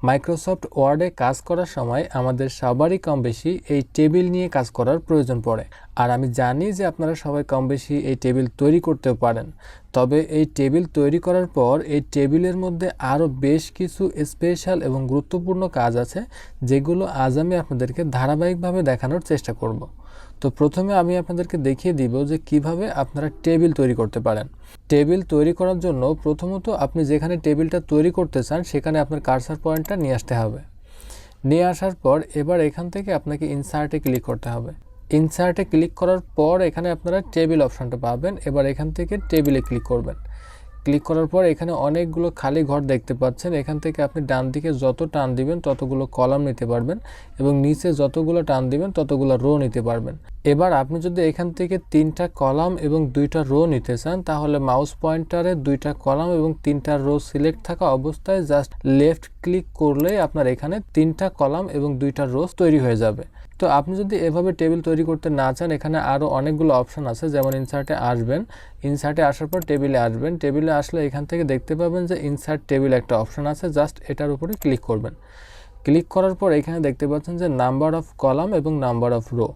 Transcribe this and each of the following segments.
Microsoft ওয়ার্ডে কাজ করার সময় আমাদের সবারই কম বেশি এই টেবিল নিয়ে কাজ করার প্রয়োজন পড়ে। আর আমি জানি যে আপনারা সবাই কম বেশি এই টেবিল তৈরি করতেও পারেন। তবে এই টেবিল তৈরি করার পর এই টেবিলের মধ্যে আরও বেশ কিছু স্পেশাল এবং গুরুত্বপূর্ণ কাজ আছে, যেগুলো আজ আমি আপনাদেরকে ধারাবাহিকভাবে দেখানোর চেষ্টা করব। তো প্রথমে আমি আপনাদেরকে দেখিয়ে দিব যে কিভাবে আপনারা টেবিল তৈরি করতে পারেন। টেবিল তৈরি করার জন্য প্রথমত আপনি যেখানে টেবিলটা তৈরি করতে চান সেখানে আপনার কার্সার পয়েন্টটা নিয়ে আসতে হবে। নিয়ে আসার পর এবার এখান থেকে আপনাকে ইনসার্টে ক্লিক করতে হবে। ইনসার্টে ক্লিক করার পর এখানে আপনারা টেবিল অপশনটা পাবেন। এবার এখান থেকে টেবিলে ক্লিক করবেন। ক্লিক করার পর এখানে অনেকগুলো খালি ঘর দেখতে পাচ্ছেন। এখান থেকে আপনি ডান দিকে যত টান দিবেন ততগুলো কলাম নিতে পারবেন এবং নিচে যতগুলো টান দিবেন ততগুলো রো নিতে পারবেন। এবার আপনি যদি এখান থেকে 3টা কলাম এবং 2টা রো নিতে চান, তাহলে মাউস পয়েন্টারে 2টা কলাম এবং 3টা রো সিলেক্ট থাকা অবস্থায় জাস্ট লেফট ক্লিক করলেই আপনার এখানে 3টা কলাম এবং 2টা রো তৈরি হয়ে যাবে। তো আপনি যদি এভাবে টেবিল তৈরি করতে না চান, এখানে আরও অনেকগুলো অপশন আছে। যেমন ইনসার্টে আসবেন, ইনসার্টে আসার পর টেবিলে আসবেন। টেবিলে আসলে এখান থেকে দেখতে পাবেন যে ইনসার্ট টেবিল একটা অপশন আছে, জাস্ট এটার উপরে ক্লিক করবেন। ক্লিক করার পর এখানে দেখতে পাচ্ছেন যে নাম্বার অফ কলাম এবং নাম্বার অফ রো।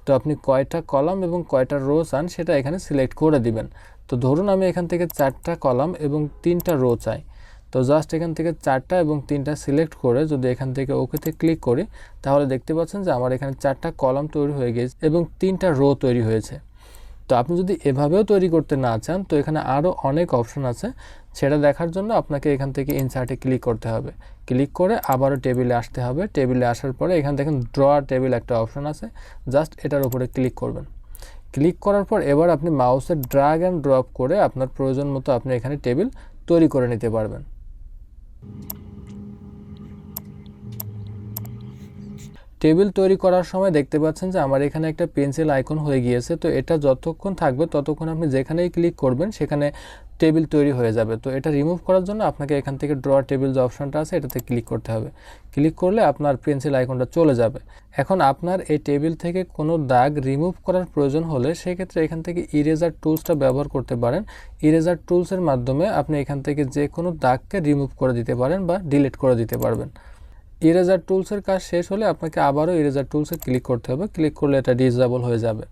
তো আপনি কয়টা কলাম এবং কয়টা রো চান সেটা এখানে সিলেক্ট করে দিবেন। তো ধরুন আমি এখান থেকে 4টা কলাম এবং 3টা রো চাই। তো জাস্ট এখান থেকে 4টা এবং 3টা সিলেক্ট করে যদি এখান থেকে ওকেতে ক্লিক করি, তাহলে দেখতে পাচ্ছেন যে আমার এখানে 4টা কলাম তৈরি হয়ে গেছে এবং 3টা রো তৈরি হয়েছে। তো আপনি যদি এভাবেও তৈরি করতে না চান, তো এখানে আরও অনেক অপশন আছে। সেটা দেখার জন্য আপনাকে এখান থেকে ইনসার্টে ক্লিক করতে হবে। ক্লিক করে আবারও টেবিলে আসতে হবে। টেবিলে আসার পরে এখানে দেখেন ড্র টেবিল একটা অপশন আছে, জাস্ট এটার উপরে ক্লিক করবেন। ক্লিক করার পর এবার আপনি মাউসের ড্র্যাগ অ্যান্ড ড্রপ করে আপনার প্রয়োজন মতো আপনি এখানে টেবিল তৈরি করে নিতে পারবেন। টেবিল তৈরি করার সময় দেখতে পাচ্ছেন যে আমার এখানে একটা পেন্সিল আইকন হয়ে গিয়েছে। তো এটা যতক্ষণ থাকবে ততক্ষণ আপনি যেখানেই ক্লিক করবেন সেখানে টেবিল তৈরি হয়ে যাবে। তো এটা রিমুভ করার জন্য আপনাকে এখান থেকে ড্র টেবিল যে অপশনটা আছে এটাতে ক্লিক করতে হবে। ক্লিক করলে আপনার পেন্সিল আইকনটা চলে যাবে। এখন আপনার এই টেবিল থেকে কোনো দাগ রিমুভ করার প্রয়োজন হলে সেক্ষেত্রে এখান থেকে ইরেজার টুলসটা ব্যবহার করতে পারেন। ইরেজার টুলসের মাধ্যমে আপনি এখান থেকে যে কোনো দাগকে রিমুভ করে দিতে পারেন বা ডিলিট করে দিতে পারবেন। ইরেজার টুলসের কাজ শেষ হলে আপনাকে আবারও ইরেজার টুলসে ক্লিক করতে হবে। ক্লিক করলে এটা ডিসেবল হয়ে যাবে।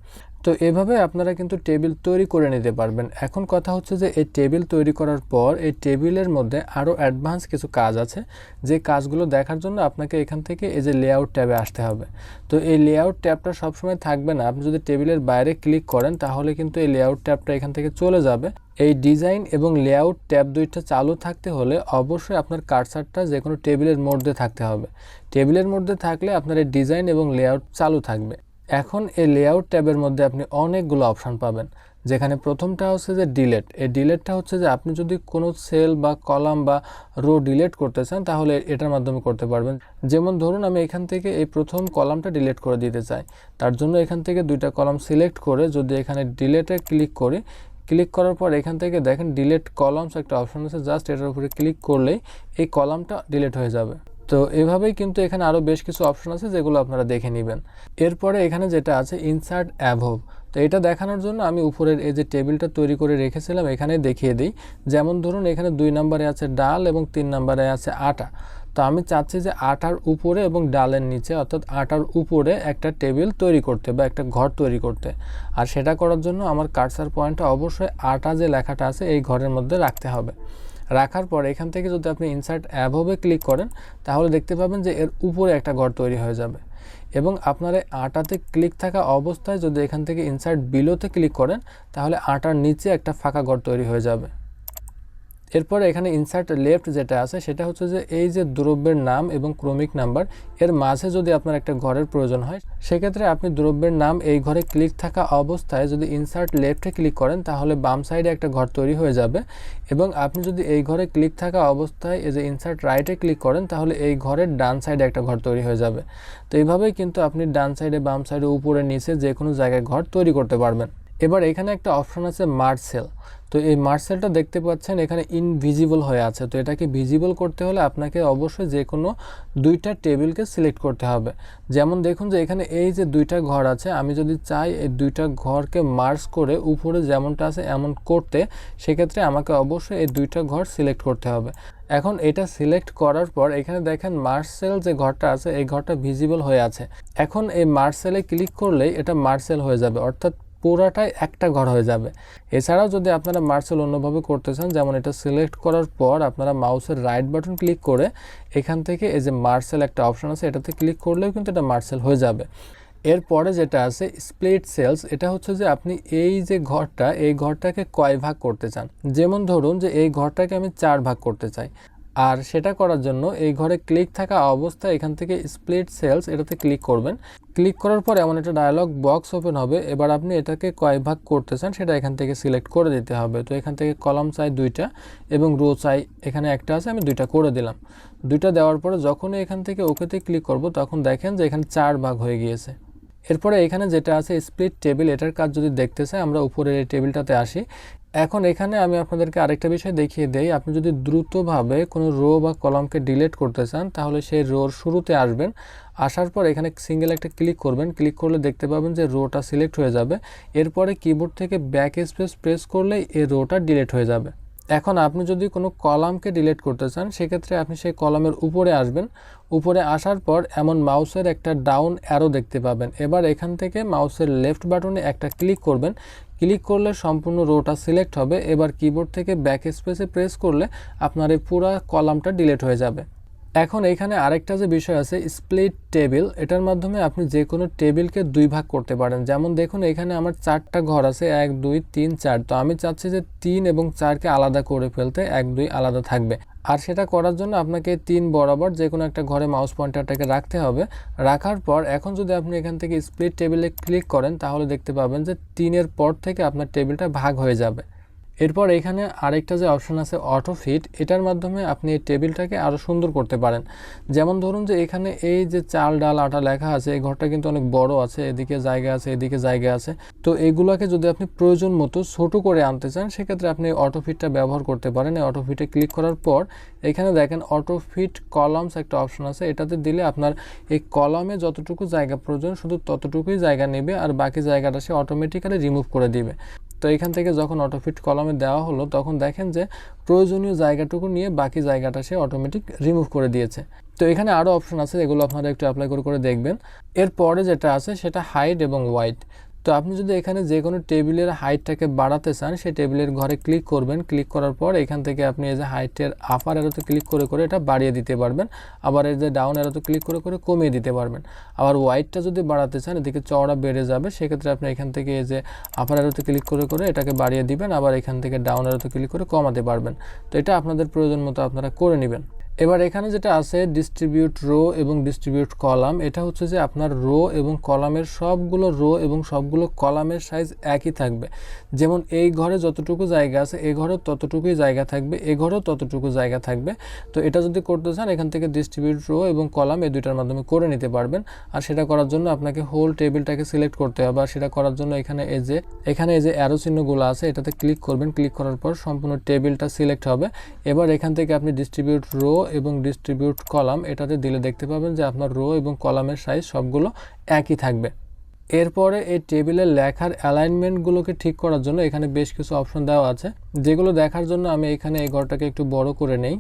তো এভাবে আপনারা কিন্তু টেবিল তৈরি করে নিতে পারবেন। এখন কথা হচ্ছে যে এই টেবিল তৈরি করার পর এই টেবিলের মধ্যে আরও অ্যাডভান্স কিছু কাজ আছে, যে কাজগুলো দেখার জন্য আপনাকে এখান থেকে এই যে লেআউট ট্যাবে আসতে হবে। তো এই লেআউট ট্যাবটা সবসময় থাকবে না। আপনি যদি টেবিলের বাইরে ক্লিক করেন তাহলে কিন্তু এই লেআউট ট্যাবটা এখান থেকে চলে যাবে। এই ডিজাইন এবং লেআউট ট্যাব দুইটা চালু থাকতে হলে অবশ্যই আপনার কার্সারটা যে কোনো টেবিলের মধ্যে থাকতে হবে। টেবিলের মধ্যে থাকলে আপনার এই ডিজাইন এবং লেআউট চালু থাকবে। এখন এই লেআউট ট্যাবের মধ্যে আপনি অনেকগুলো অপশন পাবেন, যেখানে প্রথমটা হচ্ছে যে ডিলেট। এই ডিলেটটা হচ্ছে যে আপনি যদি কোনো সেল বা কলাম বা রো ডিলেট করতে চান তাহলে এটার মাধ্যমে করতে পারবেন। যেমন ধরুন আমি এখান থেকে এই প্রথম কলামটা ডিলেট করে দিতে চাই, তার জন্য এখান থেকে 2টা কলাম সিলেক্ট করে যদি এখানে ডিলেটে ক্লিক করি, ক্লিক করার পর এখান থেকে দেখেন ডিলেট কলামস একটা অপশন আছে, জাস্ট এটার উপরে ক্লিক করলেই এই কলামটা ডিলেট হয়ে যাবে। তো এভাবেই কিন্তু এখানে আরও বেশ কিছু অপশন আছে যেগুলো আপনারা দেখে নেবেন। এরপরে এখানে যেটা আছে ইনসার্ট অ্যাভব, তো এটা দেখানোর জন্য আমি উপরের এই যে টেবিলটা তৈরি করে রেখেছিলাম এখানে দেখিয়ে দিই। যেমন ধরুন এখানে 2 নম্বরে আছে ডাল এবং 3 নম্বরে আছে আটা। তো আমি চাচ্ছি যে আটার উপরে এবং ডালের নিচে, অর্থাৎ আটার উপরে একটা টেবিল তৈরি করতে বা একটা ঘর তৈরি করতে। আর সেটা করার জন্য আমার কার্সার পয়েন্টটা অবশ্যই আটা যে লেখাটা আছে এই ঘরের মধ্যে রাখতে হবে। রাখার পর এখান থেকে যদি আপনি ইনসার্ট অ্যাভবে ক্লিক করেন তাহলে দেখতে পাবেন যে এর উপরে একটা ঘর তৈরি হয়ে যাবে। এবং আপনার এই আটাতে ক্লিক থাকা অবস্থায় যদি এখান থেকে ইনসার্ট বিলোতে ক্লিক করেন তাহলে আটার নিচে একটা ফাঁকা ঘর তৈরি হয়ে যাবে। এরপরে এখানে ইনসার্ট লেফট যেটা আছে সেটা হচ্ছে যে এই যে দ্রব্যের নাম এবং ক্রমিক নাম্বার এর মাঝে যদি আপনার একটা ঘরের প্রয়োজন হয়, সেক্ষেত্রে আপনি দ্রব্যের নাম এই ঘরে ক্লিক থাকা অবস্থায় যদি ইনসার্ট লেফটে ক্লিক করেন তাহলে বাম সাইডে একটা ঘর তৈরি হয়ে যাবে। এবং আপনি যদি এই ঘরে ক্লিক থাকা অবস্থায় এই যে ইনসার্ট রাইটে ক্লিক করেন তাহলে এই ঘরের ডান সাইডে একটা ঘর তৈরি হয়ে যাবে। তো এইভাবেই কিন্তু আপনি ডান সাইডে, বাম সাইডে, উপরে, নিচে যে কোনো জায়গায় ঘর তৈরি করতে পারবেন। এবার এখানে একটা অপশন আছে মার্জ সেল। তো এই মার্জ সেলটা দেখতে পাচ্ছেন এখানে ইনভিজিবল হয়ে আছে। তো এটাকে ভিজিবল করতে হলে আপনাকে অবশ্যই যে কোনো 2টা টেবিলকে সিলেক্ট করতে হবে। যেমন দেখুন যে এখানে এই যে 2টা ঘর আছে, আমি যদি চাই এই 2টা ঘরকে মার্জ করে উপরে যেমনটা আছে এমন করতে, সেক্ষেত্রে আমাকে অবশ্যই এই 2টা ঘর সিলেক্ট করতে হবে। এখন এটা সিলেক্ট করার পর এখানে দেখেন মার্জ সেল যে ঘরটা আছে এই ঘরটা ভিজিবল হয়ে আছে। এখন এই মার্জ সেলে ক্লিক করলেই এটা মার্জ সেল হয়ে যাবে, অর্থাৎ পুরাটাই একটা ঘর হয়ে যাবে। এছাড়াও যদি আপনারা মার্জ সেল অন্যভাবে করতে চান, যেমন এটা সিলেক্ট করার পর আপনারা মাউসের রাইট বাটন ক্লিক করে এখান থেকে এই যে মার্জ সেল একটা অপশন আছে এটাতে ক্লিক করলেও কিন্তু এটা মার্জ সেল হয়ে যাবে। এরপরে যেটা আছে স্প্লিট সেলস, এটা হচ্ছে যে আপনি এই যে ঘরটা এই ঘরটাকে কয় ভাগ করতে চান। যেমন ধরুন যে এই ঘরটাকে আমি 4 ভাগ করতে চাই, আর সেটা করার জন্য এই ঘরে ক্লিক থাকা অবস্থায় এখান থেকে স্প্লিট সেলস এটাতে ক্লিক করবেন। ক্লিক করার পর এমন একটা ডায়ালগ বক্স ওপেন হবে। এবার আপনি এটাকে কয় ভাগ করতে চান সেটা এখান থেকে সিলেক্ট করে দিতে হবে। তো এখান থেকে কলাম চাই 2টা এবং রো চাই এখানে একটা আছে, আমি 2টা করে দিলাম। 2টা দেওয়ার পরে যখনই এখান থেকে ওকেতে ক্লিক করব তখন দেখেন যে এখানে 4 ভাগ হয়ে গিয়েছে। এরপরে এখানে যেটা আছে স্প্লিট টেবিল, এটার কাজ যদি দেখতে চাই আমরা উপরের এই টেবিলটাতে আসি। এখন এখানে আমি আপনাদেরকে আরেকটা বিষয় দেখিয়ে দেই, আপনি যদি দ্রুতভাবে কোনো রো বা কলামকে ডিলিট করতে চান তাহলে সেই রোর শুরুতে আসবেন। আসার পর এখানে সিঙ্গেল একটা ক্লিক করবেন, ক্লিক করলে দেখতে পাবেন যে রোটা সিলেক্ট হয়ে যাবে। এরপরে কিবোর্ড থেকে ব্যাক স্পেস প্রেস করলেই এই রোটা ডিলিট হয়ে যাবে। এখন আপনি যদি কোনো কলামকে ডিলিট করতে চান সেক্ষেত্রে আপনি সেই কলামের উপরে আসবেন। উপরে আসার পর এমন মাউসের একটা ডাউন অ্যারো দেখতে পাবেন। এবার এখান থেকে মাউসের লেফট বাটনে একটা ক্লিক করবেন, ক্লিক করলে সম্পূর্ণ রোটা সিলেক্ট হবে। এবার কিবোর্ড থেকে ব্যাক স্পেসে প্রেস করলে আপনার এই পুরো কলামটা ডিলিট হয়ে যাবে। এখন এখানে আরেকটা যে বিষয় আছে স্প্লিট টেবিল, এটার মাধ্যমে আপনি যে কোনো টেবিলকে 2 ভাগ করতে পারেন। যেমন দেখুন এখানে আমার 4টা ঘর আছে 1 2 3 4, তো আমি চাচ্ছি যে 3 এবং 4কে আলাদা করে ফেলতে, 1 2 আলাদা থাকবে। আর সেটা করার জন্য আপনাকে 3 বরাবর যে কোনো একটা ঘরে মাউস পয়েন্টারটাকে রাখতে হবে। রাখার পর এখন যদি আপনি এখান থেকে স্প্লিট টেবিলে ক্লিক করেন তাহলে দেখতে পাবেন যে 3-এর পর থেকে আপনার টেবিলটা ভাগ হয়ে যাবে। এরপর এখানে আরেকটা যে অপশন আছে অটো ফিট, এটার মাধ্যমে আপনি এই টেবিলটাকে আরও সুন্দর করতে পারেন। যেমন ধরুন যে এখানে এই যে চাল ডাল আটা লেখা আছে এই ঘরটা কিন্তু অনেক বড় আছে, এদিকে জায়গা আছে এদিকে জায়গা আছে। তো এইগুলোকে যদি আপনি প্রয়োজন মতো ছোটো করে আনতে চান সেক্ষেত্রে আপনি অটো ফিটটা ব্যবহার করতে পারেন। এই অটো ফিটে ক্লিক করার পর এখানে দেখেন অটো ফিট কলামস একটা অপশন আছে, এটাতে দিলে আপনার এই কলামে যতটুকু জায়গা প্রয়োজন শুধু ততটুকুই জায়গা নেবে আর বাকি জায়গাটা সে অটোমেটিক্যালি রিমুভ করে দিবে। তো এখান থেকে যখন অটোফিট কলামে দেওয়া হলো তখন দেখেন যে প্রয়োজনীয় জায়গাটুকু নিয়ে বাকি জায়গাটা সে অটোমেটিক রিমুভ করে দিয়েছে। তো এখানে আরও অপশন আছে, এগুলো আপনারা একটু অ্যাপ্লাই করে দেখবেন। এরপরে যেটা আছে সেটা হাইট এবং ওয়াইড। তো আপনি যদি এখানে যে কোনো টেবিলের হাইটটাকে বাড়াতে চান সেই টেবিলের ঘরে ক্লিক করবেন, ক্লিক করার পর এখান থেকে আপনি এই যে হাইটের আপার অ্যারোতে ক্লিক করে এটা বাড়িয়ে দিতে পারবেন, আবার এই যে ডাউন অ্যারোতে ক্লিক করে কমিয়ে দিতে পারবেন। আবার ওয়াইডটা যদি বাড়াতে চান এদিকে চওড়া বেড়ে যাবে, সেক্ষেত্রে আপনি এখান থেকে এই যে আপার অ্যারোতে ক্লিক করে এটাকে বাড়িয়ে দিবেন, আবার এখান থেকে ডাউন অ্যারোতে ক্লিক করে কমাতে পারবেন। তো এটা আপনাদের প্রয়োজন মতো আপনারা করে নেবেন। এবার এখানে যেটা আছে ডিস্ট্রিবিউট রো এবং ডিস্ট্রিবিউট কলাম, এটা হচ্ছে যে আপনার রো এবং কলামের সবগুলো রো এবং সবগুলো কলামের সাইজ একই থাকবে। যেমন এই ঘরে যতটুকু জায়গা আছে এই ঘরেও ততটুকুই জায়গা থাকবে, এই ঘরেও ততটুকু জায়গা থাকবে। তো এটা যদি করতে চান এখান থেকে ডিস্ট্রিবিউট রো এবং কলাম এই দুইটার মাধ্যমে করে নিতে পারবেন। আর সেটা করার জন্য আপনাকে হোল টেবিলটাকে সিলেক্ট করতে হবে। আর সেটা করার জন্য এখানে এই যে অ্যারো চিহ্নগুলো আছে এটাতে ক্লিক করবেন, ক্লিক করার পর সম্পূর্ণ টেবিলটা সিলেক্ট হবে। এবার এখান থেকে আপনি ডিস্ট্রিবিউট রো এবং ডিস্ট্রিবিউট কলাম এটাতে দিলে দেখতে পাবেন যে আপনার রো এবং কলামের সাইজ সবগুলো একই থাকবে। এরপরে এই টেবিলের লেখার অ্যালাইনমেন্টগুলোকে ঠিক করার জন্য এখানে বেশ কিছু অপশন দেওয়া আছে, যেগুলো দেখার জন্য আমি এখানে এই ঘরটাকে একটু বড় করে নেই।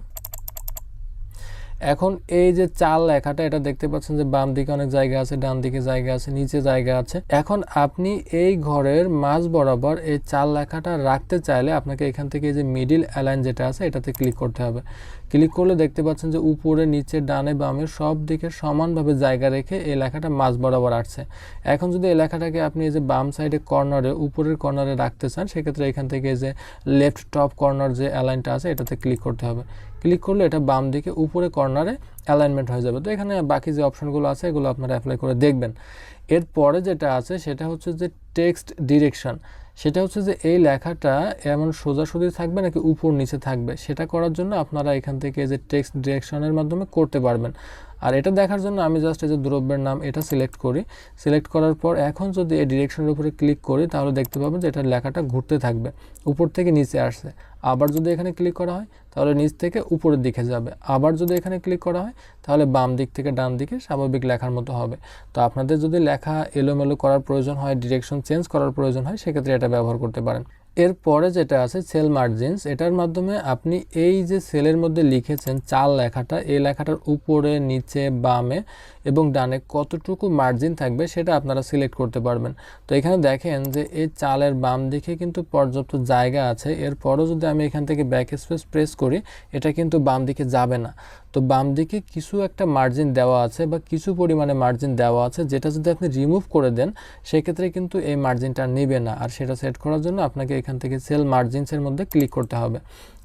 এখন এই যে চাল লেখাটা এটা দেখতে পাচ্ছেন যে বাম দিকে অনেক জায়গা আছে, ডান দিকে জায়গা আছে, নিচে জায়গা আছে। এখন আপনি এই ঘরের মাঝ বরাবর এই চাল লেখাটা রাখতে চাইলে আপনাকে এখান থেকে এই যে মিডিল অ্যালাইন যেটা আছে এটাতে ক্লিক করতে হবে। ক্লিক করলে দেখতে পাচ্ছেন যে উপরে নিচে ডানে বামে সব দিকে সমানভাবে জায়গা রেখে এই লেখাটা মাঝ বরাবর আসছে। এখন যদি এই লেখাটাকে আপনি এই যে বাম সাইডে কর্নারে উপরের কর্নারে রাখতে চান সেক্ষেত্রে এখান থেকে এই যে লেফট টপ কর্নার যে অ্যালাইনটা আছে এটাতে ক্লিক করতে হবে। ক্লিক করলে এটা বাম দিকে উপরে কর্নারে অ্যালাইনমেন্ট হয়ে যাবে। তো এখানে বাকি যে অপশনগুলো আছে এগুলো আপনারা অ্যাপ্লাই করে দেখবেন। এরপরে যেটা আছে সেটা হচ্ছে যে টেক্সট ডিরেকশন, সেটা হচ্ছে যে এই লেখাটা এমন সোজাসুজি থাকবে নাকি উপর নিচে থাকবে, সেটা করার জন্য আপনারা এখান থেকে যে টেক্সট ডিরেকশনের মাধ্যমে করতে পারবেন। আর এটা দেখার জন্য আমি জাস্ট এই যে দ্রব্যের নাম এটা সিলেক্ট করি। সিলেক্ট করার পর এখন যদি এই ডিরেকশনের উপরে ক্লিক করি তাহলে দেখতে পাবেন যে এটার লেখাটা ঘুরতে থাকবে, উপর থেকে নিচে আসছে। আবার যদি এখানে ক্লিক করা হয় তাহলে নিচ থেকে উপরের দিকে যাবে, আবার যদি এখানে ক্লিক করা হয় তাহলে বাম দিক থেকে ডান দিকে স্বাভাবিক লেখার মতো হবে। তো আপনাদের যদি লেখা এলোমেলো করার প্রয়োজন হয়, ডিরেকশন চেঞ্জ করার প্রয়োজন হয় সেক্ষেত্রে এটা ব্যবহার করতে পারেন। এরপরে যেটা আছে সেল মার্জিনস, এটার মাধ্যমে আপনি এই যে সেলের মধ্যে লিখেছেন চাল লেখাটা, এই লেখাটার উপরে, নিচে, বামে এবং ডানে কতটুকু মার্জিন থাকবে সেটা আপনারা সিলেক্ট করতে পারবেন। তো এখানে দেখেন যে এই চালের বাম দিকে কিন্তু পর্যাপ্ত জায়গা আছে, এরপরও যদি আমি এখান থেকে ব্যাক স্পেস প্রেস করি এটা কিন্তু বাম দিকে যাবে না। তো বাম দিকে কিছু একটা মার্জিন দেওয়া আছে বা কিছু পরিমাণে মার্জিন দেওয়া আছে, যেটা যদি আপনি রিমুভ করে দেন সেক্ষেত্রে কিন্তু এই মার্জিনটা নেবে না। আর সেটা সেট করার জন্য আপনাকে এখান থেকে সেল মার্জিনসের মধ্যে ক্লিক করতে হবে।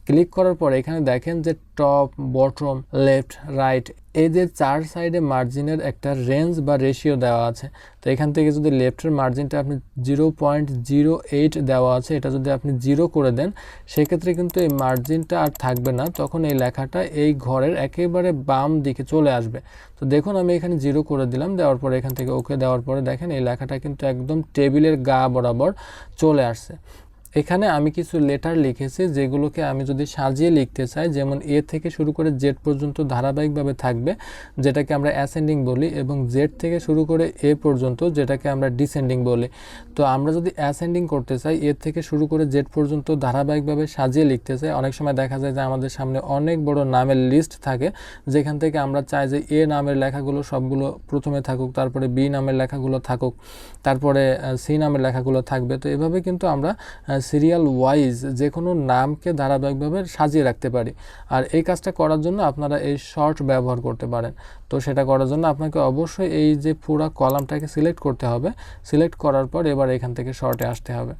ক্লিক করার পর এখানে দেখেন যে টপ, বটম, লেফট, রাইট এই যে 4 সাইডে মার্জিনের একটা রেঞ্জ বা রেশিও দেওয়া আছে। তো এখান থেকে যদি লেফটের মার্জিনটা আপনি 0.08 দেওয়া আছে, এটা যদি আপনি 0 করে দেন সেক্ষেত্রে কিন্তু এই মার্জিনটা আর থাকবে না, তখন এই লেখাটা এই ঘরের একেবারে বাম দিকে চলে আসবে। তো দেখুন আমি এখানে 0 করে দিলাম, দেওয়ার পরে এখান থেকে ওকে দেওয়ার পরে দেখেন এই লেখাটা কিন্তু একদম টেবিলের গা বরাবর চলে আসছে। এখানে আমি কিছু লেটার লিখেছি যেগুলোকে আমি যদি সাজিয়ে লিখতে চাই, যেমন এ থেকে শুরু করে জেড পর্যন্ত ধারাবাহিকভাবে থাকবে যেটাকে আমরা অ্যাসেন্ডিং বলি, এবং জেড থেকে শুরু করে এ পর্যন্ত যেটাকে আমরা ডিসেন্ডিং বলি। তো আমরা যদি অ্যাসেন্ডিং করতে চাই, এ থেকে শুরু করে জেড পর্যন্ত ধারাবাহিকভাবে সাজিয়ে লিখতে চাই, অনেক সময় দেখা যায় যে আমাদের সামনে অনেক বড় নামের লিস্ট থাকে, যেখান থেকে আমরা চাই যে এ নামের লেখাগুলো সবগুলো প্রথমে থাকুক, তারপরে বি নামের লেখাগুলো থাকুক, তারপরে সি নামের লেখাগুলো থাকবে। তো এভাবে কিন্তু আমরা সিরিয়াল ওয়াইজ যে কোনো নামকে ধারাবাহিকভাবে সাজিয়ে রাখতে পারি। আর এই কাজটা করার জন্য আপনারা এই শর্ট ব্যবহার করতে পারেন। তো সেটা করার জন্য আপনাকে অবশ্যই এই যে পুরো কলামটাকে সিলেক্ট করতে হবে। সিলেক্ট করার পর এবার এখান থেকে শর্টে আসতে হবে।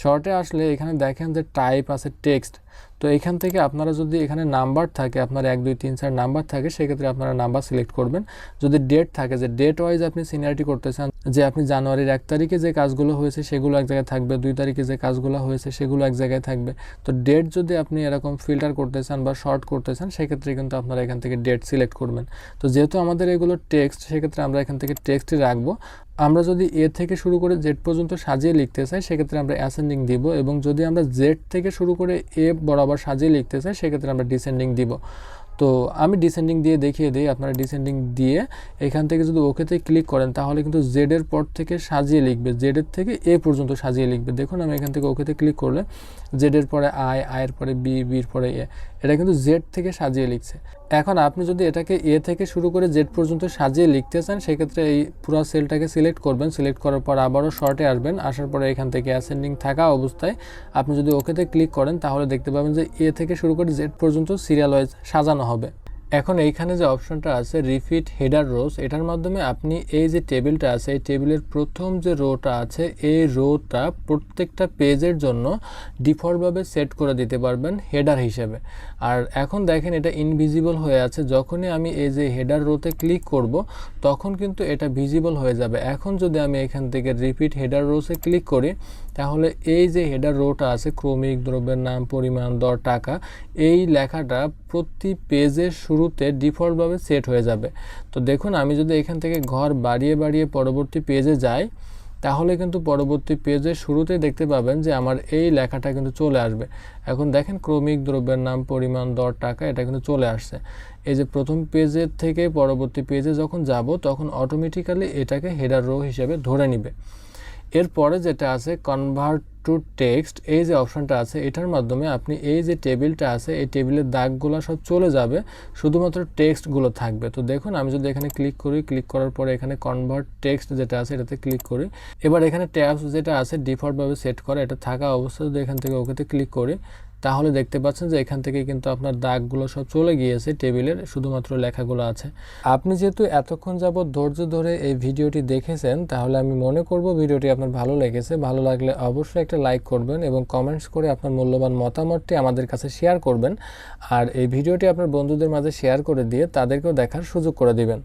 শর্টে আসলে এখানে দেখেন যে টাইপ আছে টেক্সট। তো এখান থেকে আপনারা যদি এখানে নাম্বার থাকে, আপনার 1 2 3 4 নাম্বার থাকে, সেক্ষেত্রে আপনারা নাম্বার সিলেক্ট করবেন। যদি ডেট থাকে, যে ডেট ওয়াইজ আপনি সিনিয়রিটি করতে চান, যে আপনি জানুয়ারির 1 তারিখে যে কাজগুলো হয়েছে সেগুলো এক জায়গায় থাকবে, 2 তারিখে যে কাজগুলো হয়েছে সেগুলো এক জায়গায় থাকবে। তো ডেট যদি আপনি এরকম ফিল্টার করতে চান বা শর্ট করতে চান, সেক্ষেত্রে কিন্তু আপনারা এখান থেকে ডেট সিলেক্ট করবেন। তো যেহেতু আমাদের এগুলো টেক্সট, সেক্ষেত্রে আমরা এখান থেকে টেক্সটই রাখবো। আমরা যদি এ থেকে শুরু করে জেড পর্যন্ত সাজিয়ে লিখতে চাই সেক্ষেত্রে আমরা অ্যাসেন্ডিং দিব, এবং যদি আমরা জেড থেকে শুরু করে এ বরাবর সাজিয়ে লিখতে চাই সেক্ষেত্রে আমরা ডিসেন্ডিং দিব। তো আমি ডিসেন্ডিং দিয়ে দেখিয়ে দিই, আপনারা ডিসেন্ডিং দিয়ে এখান থেকে যদি ওকেতে ক্লিক করেন তাহলে কিন্তু জেডের পর থেকে সাজিয়ে লিখবে, জেডের থেকে এ পর্যন্ত সাজিয়ে লিখবে। দেখুন আমি এখান থেকে ওকেতে ক্লিক করলে জেডের পরে আই, আয়ের পরে বি, বির পরে এ, এটা কিন্তু জেড থেকে সাজিয়ে লিখছে। এখন আপনি যদি এটাকে এ থেকে শুরু করে জেড পর্যন্ত সাজিয়ে লিখতে চান সেক্ষেত্রে এই পুরো সেলটাকে সিলেক্ট করবেন। সিলেক্ট করার পর আবারও শর্টে আসবেন, আসার পরে এখান থেকে অ্যাসেন্ডিং থাকা অবস্থায় আপনি যদি ওকেতে ক্লিক করেন তাহলে দেখতে পাবেন যে এ থেকে শুরু করে জেড পর্যন্ত সিরিয়াল ওয়াইজ সাজানো হবে। এখন এইখানে যে অপশনটা আছে রিপিট হেডার রোজ, এটার মাধ্যমে আপনি এই যে টেবিলটা আছে এই টেবিলের প্রথম যে রোটা আছে এই রোটা প্রত্যেকটা পেজের জন্য ডিফল্টভাবে সেট করে দিতে পারবেন হেডার হিসেবে। আর এখন দেখেন এটা ইনভিজিবল হয়ে আছে, যখনই আমি এই যে হেডার রোতে ক্লিক করব তখন কিন্তু এটা ভিজিবল হয়ে যাবে। এখন যদি আমি এখান থেকে রিপিট হেডার রোসে ক্লিক করি তাহলে এই যে হেডার রোটা আছে ক্রমিক, দ্রব্যের নাম, পরিমাণ, দর, টাকা, এই লেখাটা প্রতি পেজের শুরুতে ডিফল্টভাবে সেট হয়ে যাবে। তো দেখুন আমি যদি এখান থেকে ঘর বাড়িয়ে বাড়িয়ে পরবর্তী পেজে যাই তাহলে কিন্তু পরবর্তী পেজের শুরুতেই দেখতে পাবেন যে আমার এই লেখাটা কিন্তু চলে আসবে। এখন দেখেন ক্রমিক, দ্রব্যের নাম, পরিমাণ, দর, টাকা, এটা কিন্তু চলে আসছে। এই যে প্রথম পেজের থেকে পরবর্তী পেজে যখন যাব তখন অটোমেটিক্যালি এটাকে হেডার রো হিসেবে ধরে নিবে। এরপরে যেটা আছে কনভার্ট টু টেক্সট, এই যে অপশনটা আছে এটার মাধ্যমে আপনি এই যে টেবিলটা আছে এই টেবিলের দাগগুলো সব চলে যাবে, শুধুমাত্র টেক্সটগুলো থাকবে। তো দেখুন আমি যদি এখানে ক্লিক করি, ক্লিক করার পরে এখানে কনভার্ট টেক্সট যেটা আছে এটাতে ক্লিক করি, এবার এখানে ট্যাবস যেটা আছে ডিফল্টভাবে সেট করা, এটা থাকা অবস্থায় যদি এখান থেকে ওকেতে ক্লিক করি তাহলে দেখতে পাচ্ছেন যে এখান থেকে কিন্তু আপনার দাগগুলো সব চলে গিয়েছে, টেবিলের শুধুমাত্র লেখাগুলো আছে। আপনি যেহেতু এতক্ষণ যাবত ধৈর্য ধরে এই ভিডিওটি দেখেছেন তাহলে আমি মনে করব ভিডিওটি আপনার ভালো লেগেছে। ভালো লাগলে অবশ্যই একটা লাইক করবেন এবং কমেন্টস করে আপনার মূল্যবান মতামতটি আমাদের কাছে শেয়ার করবেন। আর এই ভিডিওটি আপনার বন্ধুদের মাঝে শেয়ার করে দিয়ে তাদেরকেও দেখার সুযোগ করে দিবেন।